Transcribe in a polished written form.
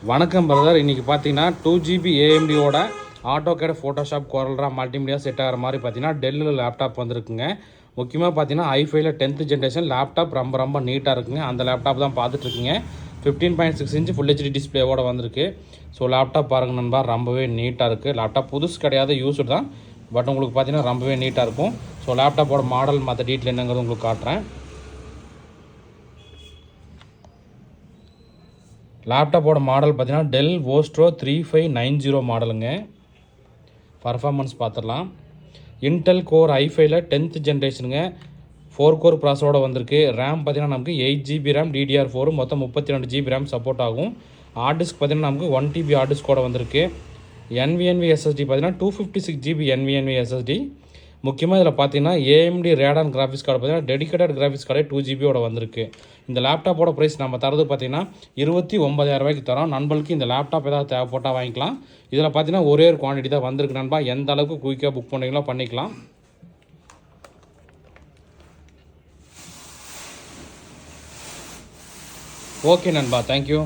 வணக்கம் பிரதர். இன்றைக்கி பார்த்தீங்கன்னா 2GB AMDயோட AutoCAD Photoshop கோரல்ரா multimedia set ஆகிற மாதிரி பார்த்தீங்கன்னா டெல்லில் லேப்டாப் வந்திருக்குங்க. முக்கியமாக பார்த்தீங்கன்னா i5 10th ஜென்ரேஷன் லேப்டாப் ரொம்ப நீட்டாக இருக்குங்க. அந்த லேப்டாப் தான் பார்த்துட்ருக்கீங்க. 15.6 இன்ச் ஃபுல் ஹெச்டி டிஸ்பிளேவோட வந்திருக்கு. ஸோ லேப்டாப் பாருங்க நண்பா, ரொம்பவே நீட்டாக இருக்குது. லேப்டாப் புதுசு கிடையாது, யூஸ்டு தான். பட் உங்களுக்கு பார்த்தீங்கன்னா ரொம்பவே நீட்டாக இருக்கும். ஸோ லேப்டாப்போட மாடல் மற்ற டீட்டெயில் என்னங்கிறது உங்களுக்கு காட்டுறேன். லேப்டாப்போட மாடல் பார்த்தீங்கன்னா டெல் VOSTRO 3590 மாடலுங்க. பர்ஃபார்மன்ஸ் பார்த்துடலாம். இன்டெல் கோர் i5 10th ஜென்ரேஷனுங்க. 4 கோர் ப்ராசரோட வந்திருக்கு. ரேம் பார்த்தீங்கன்னா நமக்கு 8GB ரேம் DDR4 மொத்தம் 32GB ரேம் சப்போர்ட் ஆகும். ஹார்ட் டிஸ்க் பார்த்தீங்கன்னா நமக்கு 1TB ஹார்ட் டிஸ்கோட வந்திருக்கு. Nvme SSD பார்த்தீங்கன்னா 256GB Nvme SSD. முக்கியமாக இதில் பார்த்தீங்கன்னா AMD RADEON கிராஃபிக்ஸ் கார்டு பார்த்தீங்கன்னா டெடிக்கேட்டட் கிராஃபிக்ஸ் கார்டே 2GBயோட வந்திருக்கு. இந்த லேப்டாப்போட ப்ரைஸ் நம்ம தரது பார்த்தீங்கன்னா 29,000 ரூபாய்க்கு தரோம். நண்பர்களுக்கு இந்த லேப்டாப் ஏதாவது தேவைப்பட்டால் வாங்கிக்கலாம். இதில் பார்த்தீங்கன்னா ஒரே ஒரு குவான்டிட்டி தான் வந்திருக்கு நண்பா. எந்த அளவுக்கு குயிக்காக புக் பண்ணிங்களோ பண்ணிக்கலாம். ஓகே நண்பா, தேங்க்யூ.